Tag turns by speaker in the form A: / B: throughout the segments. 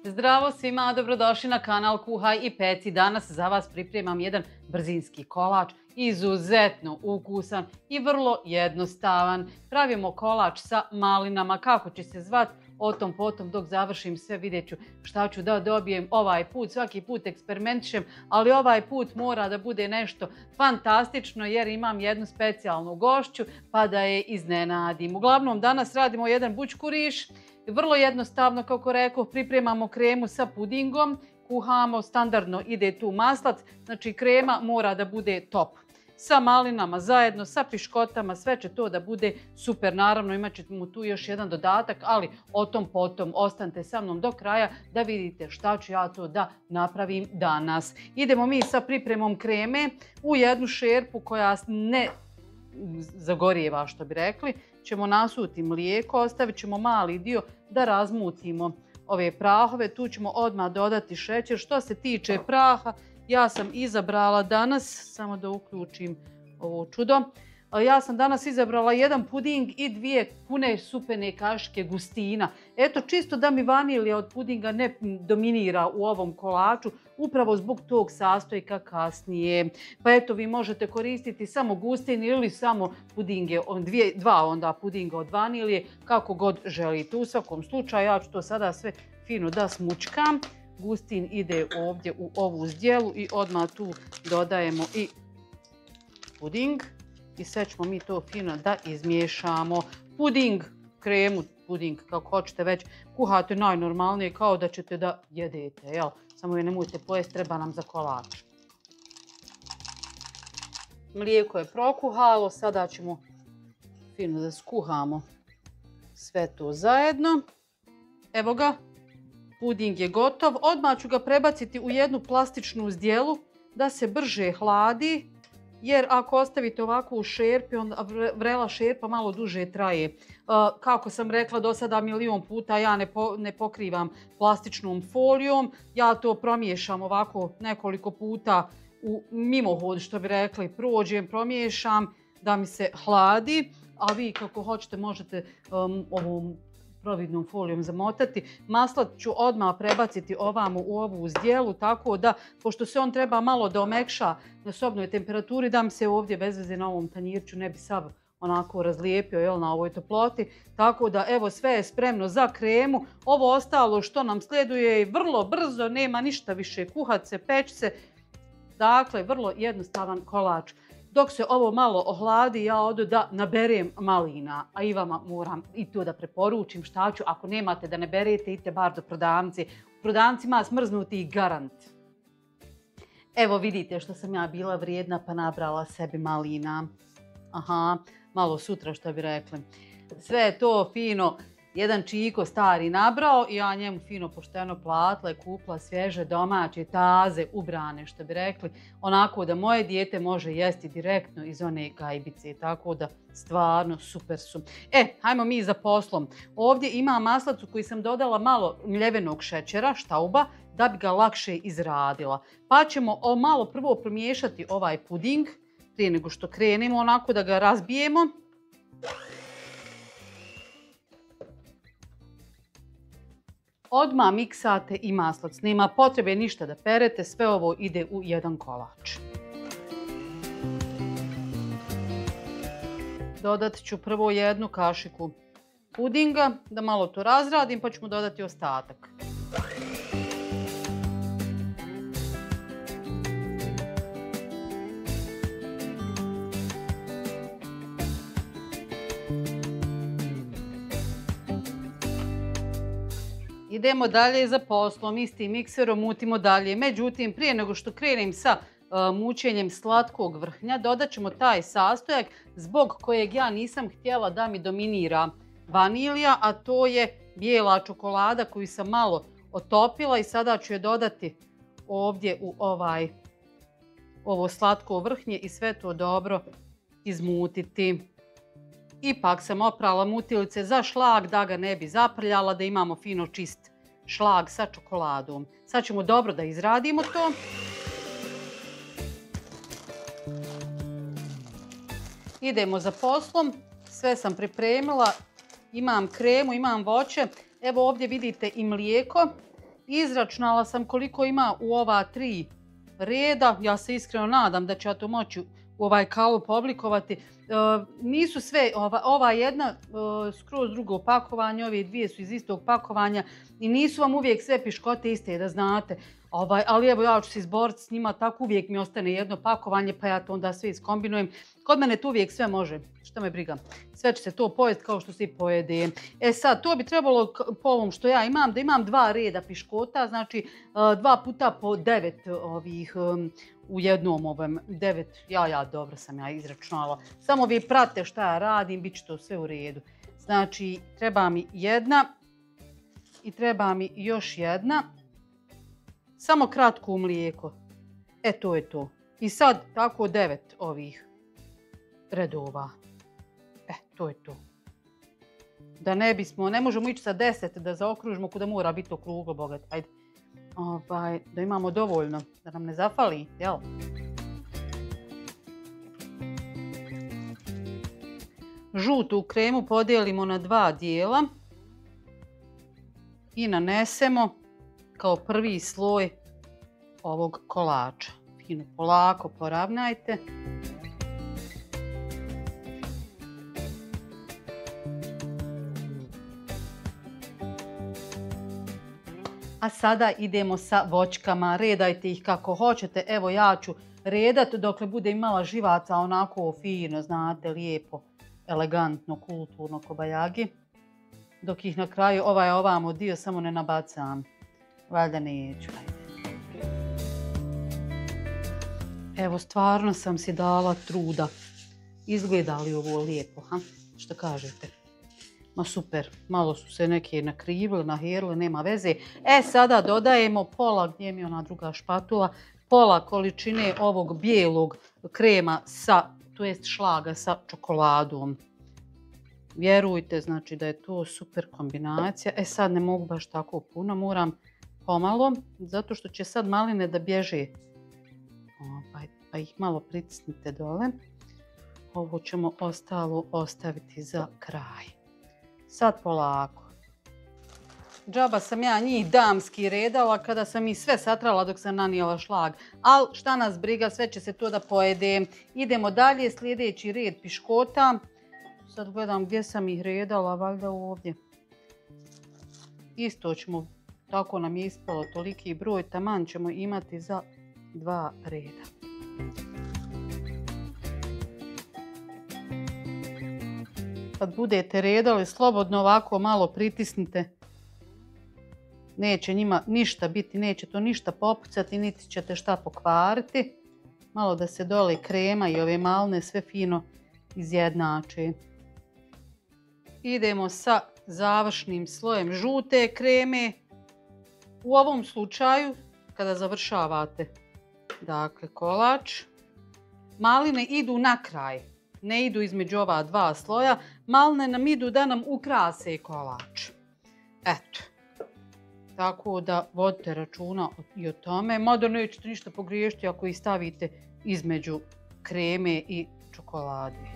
A: Zdravo svima, dobrodošli na kanal Kuhaj i peci. Danas za vas pripremam jedan brzinski kolač, izuzetno ukusan i vrlo jednostavan. Pravimo kolač sa malinama, kako će se zvat, o tom potom dok završim sve vidjet ću šta ću da dobijem ovaj put. Svaki put eksperimentišem, ali ovaj put mora da bude nešto fantastično jer imam jednu specijalnu gošću pa da je iznenadim. Uglavnom danas radimo jedan bućkuriš. Vrlo jednostavno, kako rekao, pripremamo kremu sa pudingom, kuhamo, standardno ide tu maslac, znači krema mora da bude top. Sa malinama zajedno, sa piškotama, sve će to da bude super. Naravno imat ćemo tu još jedan dodatak, ali o tom potom. Ostanite sa mnom do kraja da vidite šta ću ja to da napravim danas. Idemo mi sa pripremom kreme u jednu šerpu koja ne zagorijeva, što bi rekli. Ćemo nasuti mlijeko, ostavit ćemo mali dio da razmutimo ove prahove. Tu ćemo odmah dodati šećer. Što se tiče praha, ja sam izabrala danas, samo da uključim ovo čudo, ja sam danas izabrala jedan puding i 2 pune supene kašike gustina. Eto, čisto da mi vanilija od pudinga ne dominira u ovom kolaču, upravo zbog tog sastojka kasnije. Pa eto, vi možete koristiti samo gustin ili samo pudinge, dva onda pudinga od vanilije, kako god želite. U svakom slučaju, ja ću to sada sve fino da smučkam. Gustin ide ovdje u ovu zdjelu i odmah tu dodajemo i puding. I sve ćemo mi to fino da izmiješamo. Puding, kremu, puding, kako hoćete već, kuhate najnormalnije kao da ćete da jedete, jel? Samo je nemojte pojesti, treba nam za kolač. Mlijeko je prokuhalo, sada ćemo fino da skuhamo sve to zajedno. Evo ga, puding je gotov. Odmah ću ga prebaciti u jednu plastičnu zdjelu da se brže hladi. Jer ako ostavite ovako u šerpi, onda vrela šerpa malo duže traje. Kako sam rekla do sada milion puta, ja ne pokrivam plastičnom folijom. Ja to promiješam ovako nekoliko puta u mimohod, što bi rekli. Prođem, promiješam da mi se hladi. A vi kako hoćete možete ovom providnom folijom zamotati. Maslac ću odmah prebaciti ovamo u ovu zdjelu, tako da, pošto se on treba malo da omekša na sobnoj temperaturi, da mi se ovdje bez veze na ovom tanjirču ne bi sav onako razlijepio, jel, na ovoj toploti. Tako da, evo, sve je spremno za kremu. Ovo ostalo što nam slijeduje je vrlo brzo, nema ništa više kuhat se, peć se. Dakle, vrlo jednostavan kolač. Dok se ovo malo ohladi, ja odu da naberem malina, a i vama moram i to da preporučim šta ću. Ako nemate da ne berete, idite bar do prodavnice. U prodavnicima smrznuti garant. Evo vidite što sam ja bila vrijedna pa nabrala sebi malina. Aha, malo sutra što bi rekli. Sve je to fino. Jedan čiko stari nabrao i ja njemu fino pošteno platila i kupila svježe domaće, taze, ubrane, što bi rekli. Onako da moje dijete može jesti direktno iz one gajbice. Tako da stvarno super su. Hajmo mi za poslom. Ovdje imam maslac u koji sam dodala malo mljevenog šećera, štauba, da bi ga lakše izradila. Pa ćemo malo prvo promiješati ovaj puding prije nego što krenemo, onako da ga razbijemo. Odmah miksate i maslac. Nema potrebe ništa da perete, sve ovo ide u jedan kolač. Dodat ću prvo jednu kašiku pudinga, da malo to razradim, pa ćemo dodati ostatak. Idemo dalje za poslom, istim mikserom mutimo dalje. Međutim, prije nego što krenem sa mućenjem slatkog vrhnja, dodat ćemo taj sastojak zbog kojeg ja nisam htjela da mi dominira vanilija, a to je bijela čokolada koju sam malo otopila i sada ću je dodati ovdje u ovo slatko vrhnje i sve to dobro izmutiti. Ipak sam oprala mutilice za šlag da ga ne bi zaprljala, da imamo fino čist šlag sa čokoladom. Sad ćemo dobro da izradimo to. Idemo za poslom. Sve sam pripremila. Imam kremu, imam voće. Evo ovdje vidite i mlijeko. izračunala sam koliko ima u ova 3 reda. Ja se iskreno nadam da ću ja to moći u ovaj kalup oblikovati. Nisu sve, ova jedna skroz drugo pakovanje, ove dvije su iz istog pakovanja i nisu vam uvijek sve piškote iste, da znate. Ali evo, ja ću se izboriti s njima, tako uvijek mi ostane jedno pakovanje, pa ja to onda sve iskombinujem. Kod mene to uvijek sve može, što me briga. Sve će se to pojesti kao što se i pojede. Sad, to bi trebalo po ovom što ja imam, da imam 2 reda piškota, znači 2 puta po 9 ovih u jednom ovom 9. Dobro sam ja izračunala. Samo vi prate šta ja radim, bit će to sve u redu. Znači, treba mi jedna i treba mi još jedna. Samo kratko mlijeko. To je to. I sad tako 9 ovih redova. To je to. Da ne možemo ići sa 10 da zaokružimo kuda mora biti okruglo, bogat. Ajde. Da imamo dovoljno, da nam ne zafali, jel? Žutu kremu podijelimo na 2 dijela i nanesemo kao prvi sloj ovog kolača. Fino polako poravnajte. A sada idemo sa voćkama. Redajte ih kako hoćete. Evo, ja ću redat dokle bude imala živaca, onako fino, znate, lijepo, elegantno, kulturno ko bajagi. Dok ih na kraju ovamo dio samo ne nabacam. Valjda neću. Evo, stvarno sam si dala truda. Izgleda li ovo lijepo, ha? Što kažete? Ma super, malo su se neke nakrivile, naherile, nema veze. Sada dodajemo pola, gdje mi je ona druga špatula, pola količine ovog bijelog krema to jest šlaga sa čokoladom. Vjerujte, znači da je to super kombinacija. Sad ne mogu baš tako puno, moram pomalo, zato što će sad maline da bježe. Pa ih malo pritisnite dole. Ovo ćemo ostalo ostaviti za kraj. Sad polako. Džaba sam ja njih damski redala kada sam ih sve satrala dok sam nanijela šlag. Ali šta nas briga, sve će se to da pojede. Idemo dalje, sljedeći red piškota. Sad gledam gdje sam ih redala, valjda ovdje. Isto ćemo, tako nam je ispalo toliki broj, taman ćemo imati za 2 reda. Kad budete redali, slobodno ovako malo pritisnite. Neće njima ništa biti, neće to ništa popucati, niti ćete šta pokvariti. Malo da se dole krema i ove maline sve fino izjednače. Idemo sa završnim slojem žute kreme. U ovom slučaju, kada završavate kolač, maline idu na kraj. Ne idu između ova 2 sloja. Maline nam idu da nam ukrase kolač. Eto. Tako da vodite računa i o tome. Mada nećete ništa pogriješiti ako ih stavite između kreme i čokolade.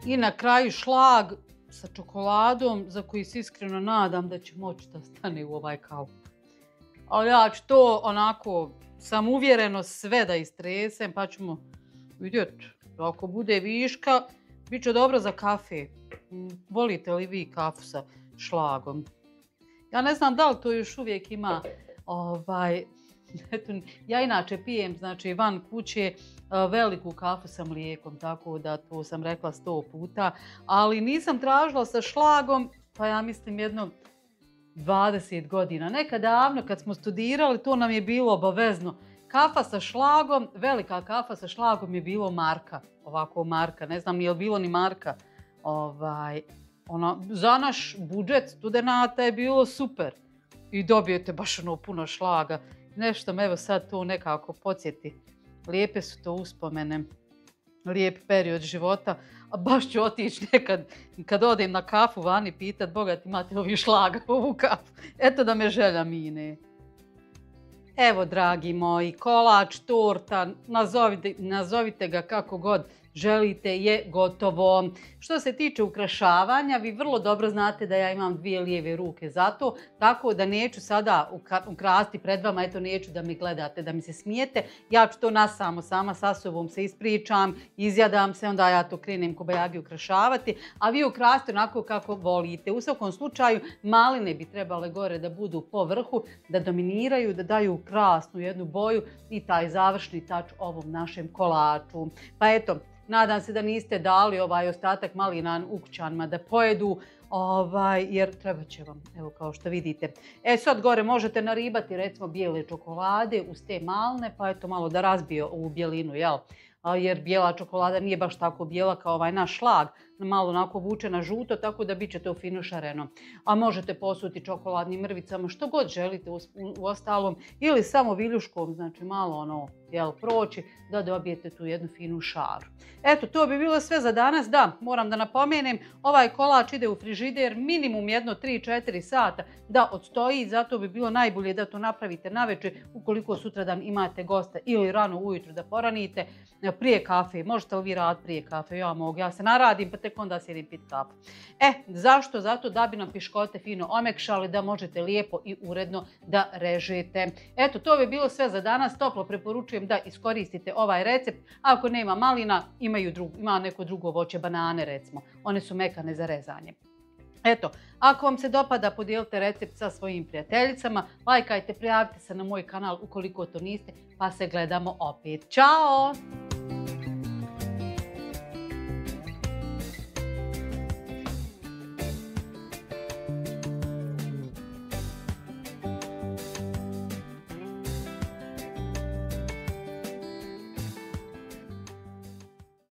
A: I na kraju šlag sa čokoladom za koji se iskreno nadam da će moći da stane u ovaj kalup. Ali ja ću to onako samouvjereno sve da istresem pa ćemo vidjeti. Ako bude viška, bit će dobro za kafe. Volite li vi kafu sa šlagom? Ja ne znam da li to još uvijek ima. Ja inače pijem, znači van kuće, veliku kafu sa mlijekom, tako da to sam rekla 100 puta. Ali nisam tražila sa šlagom, pa ja mislim jedno 20 godina. Nekad davno kad smo studirali, to nam je bilo obavezno. Kafa sa šlagom, velika kafa sa šlagom je bilo marka. Ovako marka, ne znam nije li bilo ni marka. Za naš budžet studenata je bilo super. I dobijete baš puno šlaga. Nešto me evo sad to nekako podsjeti. Lijepe su to uspomene. Lijep period života. A baš ću otići nekad kad odem na kafu vani pitat bogat imate li šlaga ovu kafu. Eto da me želja mine. Evo dragi moji, kolač, torta, nazovite ga kako god želite je gotovo. Što se tiče ukrašavanja, vi vrlo dobro znate da ja imam dvije lijeve ruke za to, tako da neću sada ukrasti pred vama, eto neću da mi gledate, da mi se smijete. Ja ću to sama sa sobom se ispričam, izjadam se, onda ja to krenem kobajagi ukrašavati, a vi ukraste onako kako volite. U svakom slučaju, maline bi trebale gore da budu po vrhu, da dominiraju, da daju krasnu jednu boju i taj završni tač ovom našem kolaču. Pa eto, nadam se da niste dali ovaj ostatak malina ukućanima da pojedu, jer treba će vam, evo kao što vidite. Sad gore možete naribati recimo bijele čokolade uz te malne, pa eto malo da razbije ovu bjelinu, jel? Jer bijela čokolada nije baš tako bijela kao ovaj naš šlag, malo onako vuče na žuto, tako da bit će to fino šareno. A možete posuti čokoladnim mrvicama, što god želite u ostalom, ili samo viljuškom, znači malo proći da dobijete tu jednu finu šaru. Eto, to bi bilo sve za danas. Da, moram da napomenem, ovaj kolač ide u frižider minimum jedno 3-4 sata da odstoji, zato bi bilo najbolje da to napravite navečer ukoliko sutradan imate gosta ili rano ujutro da poranite prije kafe. Možete li vi raditi prije kafe? Ja mogu, ja se naradim pa tek onda sjedim pit kafu. Zašto? Zato da bi nam piškote fino omekšali, da možete lijepo i uredno da režete. Eto, to bi bilo sve za danas. Toplo preporučujem da iskoristite ovaj recept. Ako nema malina, ima neko drugo voće, banane recimo. One su mekane za rezanje. Eto, ako vam se dopada, podijelite recept sa svojim prijateljicama, lajkajte, prijavite se na moj kanal ukoliko to niste, pa se gledamo opet. Ćao!